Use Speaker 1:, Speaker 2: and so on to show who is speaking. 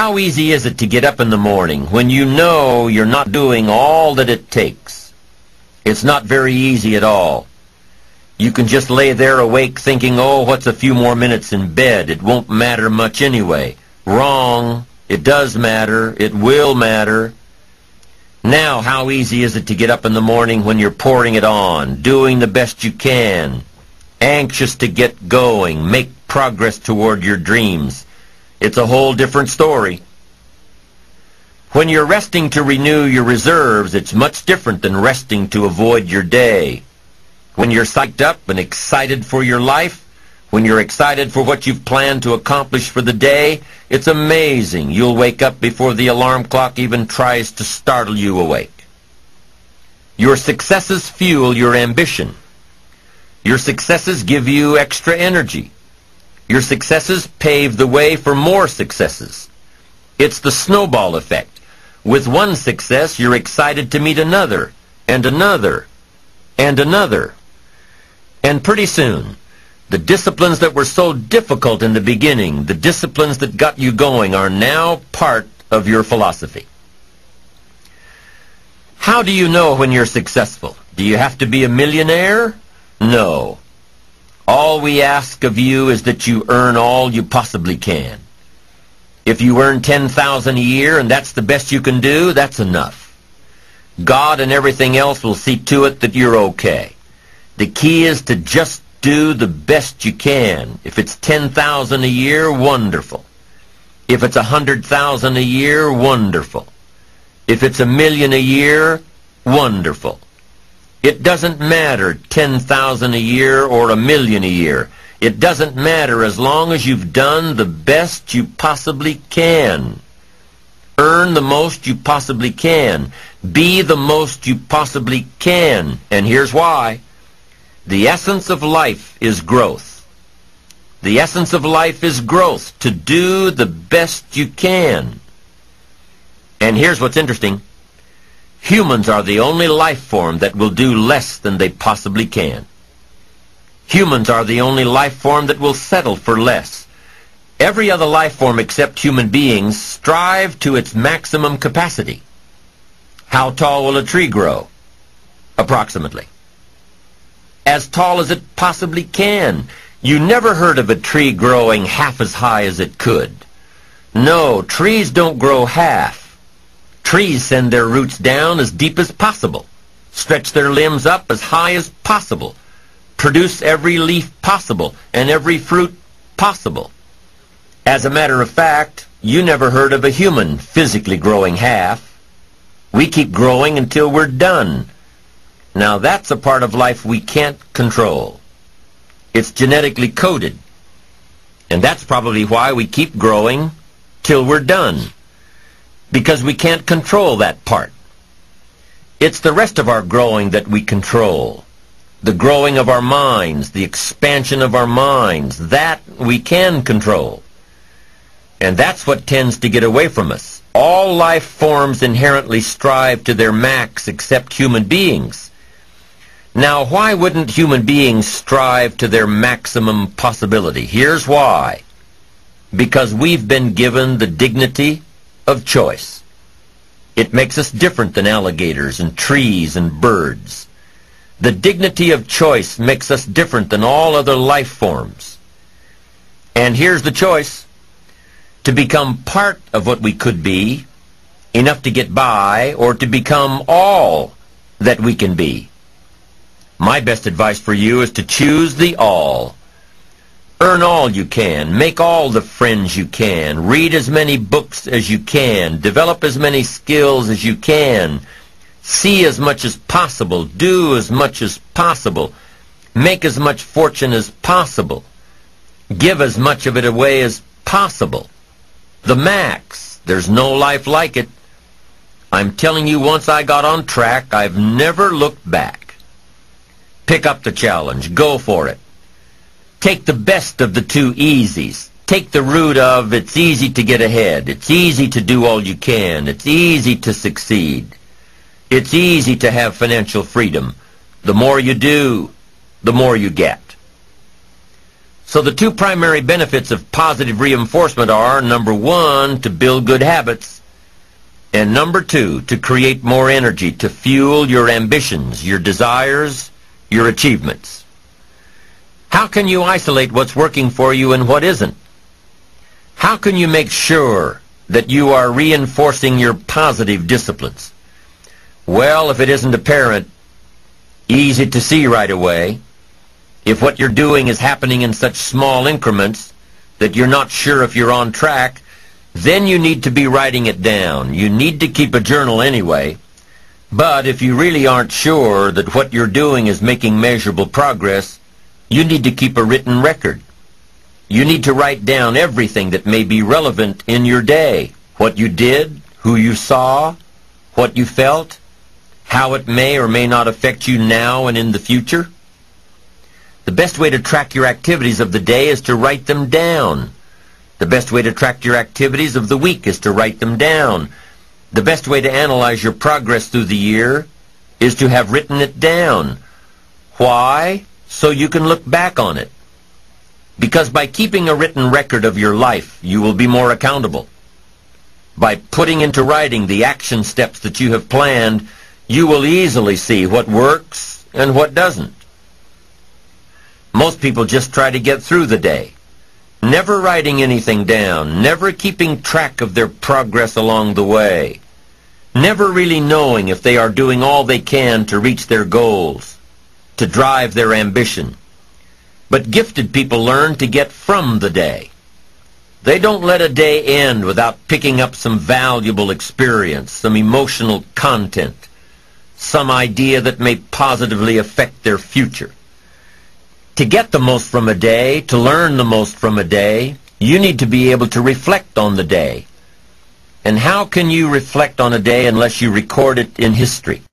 Speaker 1: How easy is it to get up in the morning when you know you're not doing all that it takes? It's not very easy at all. You can just lay there awake thinking, oh, what's a few more minutes in bed? It won't matter much anyway. Wrong. It does matter. It will matter. Now, how easy is it to get up in the morning when you're pouring it on, doing the best you can, anxious to get going, make progress toward your dreams? It's a whole different story. When you're resting to renew your reserves, it's much different than resting to avoid your day. When you're psyched up and excited for your life, when you're excited for what you've planned to accomplish for the day, it's amazing. You'll wake up before the alarm clock even tries to startle you awake. Your successes fuel your ambition. Your successes give you extra energy. Your successes pave the way for more successes. It's the snowball effect. With one success, you're excited to meet another, and another, and another. And pretty soon, the disciplines that were so difficult in the beginning, the disciplines that got you going, are now part of your philosophy. How do you know when you're successful? Do you have to be a millionaire? No. All we ask of you is that you earn all you possibly can. If you earn $10,000 a year and that's the best you can do, that's enough. God and everything else will see to it that you're okay. The key is to just do the best you can. If it's $10,000 a year, wonderful. If it's $100,000 a year, wonderful. If it's $1 million a year, wonderful. It doesn't matter $10,000 a year or $1 million a year. It doesn't matter as long as you've done the best you possibly can. Earn the most you possibly can. Be the most you possibly can. And here's why. The essence of life is growth. The essence of life is growth, to do the best you can. And here's what's interesting. Humans are the only life form that will do less than they possibly can. Humans are the only life form that will settle for less. Every other life form except human beings strive to its maximum capacity. How tall will a tree grow? Approximately. As tall as it possibly can. You never heard of a tree growing half as high as it could. No, trees don't grow half. Trees send their roots down as deep as possible, stretch their limbs up as high as possible, produce every leaf possible and every fruit possible. As a matter of fact, you never heard of a human physically growing half. We keep growing until we're done. Now that's a part of life we can't control. It's genetically coded. And that's probably why we keep growing till we're done. Because we can't control that part. It's the rest of our growing that we control. The growing of our minds, the expansion of our minds, that we can control. And that's what tends to get away from us. All life forms inherently strive to their max except human beings. Now, why wouldn't human beings strive to their maximum possibility? Here's why. Because we've been given the dignity of choice. It makes us different than alligators and trees and birds. The dignity of choice makes us different than all other life forms. And here's the choice. To become part of what we could be, enough to get by, or to become all that we can be. My best advice for you is to choose the all. Earn all you can. Make all the friends you can. Read as many books as you can. Develop as many skills as you can. See as much as possible. Do as much as possible. Make as much fortune as possible. Give as much of it away as possible. The max. There's no life like it. I'm telling you, once I got on track, I've never looked back. Pick up the challenge. Go for it. Take the best of the two easies. Take the route of it's easy to get ahead. It's easy to do all you can. It's easy to succeed. It's easy to have financial freedom. The more you do, the more you get. So the two primary benefits of positive reinforcement are, number one, to build good habits, and number two, to create more energy to fuel your ambitions, your desires, your achievements. How can you isolate what's working for you and what isn't? How can you make sure that you are reinforcing your positive disciplines? Well, if it isn't apparent, easy to see right away, if what you're doing is happening in such small increments that you're not sure if you're on track, then you need to be writing it down. You need to keep a journal anyway. But if you really aren't sure that what you're doing is making measurable progress, you need to keep a written record. You need to write down everything that may be relevant in your day. What you did, who you saw, what you felt, how it may or may not affect you now and in the future. The best way to track your activities of the day is to write them down. The best way to track your activities of the week is to write them down. The best way to analyze your progress through the year is to have written it down. Why? So you can look back on it. Because by keeping a written record of your life, you will be more accountable. By putting into writing the action steps that you have planned, you will easily see what works and what doesn't. Most people just try to get through the day, never writing anything down, never keeping track of their progress along the way, never really knowing if they are doing all they can to reach their goals, to drive their ambition. But gifted people learn to get from the day. They don't let a day end without picking up some valuable experience, some emotional content, some idea that may positively affect their future. To get the most from a day, to learn the most from a day, you need to be able to reflect on the day. And how can you reflect on a day unless you record it in history?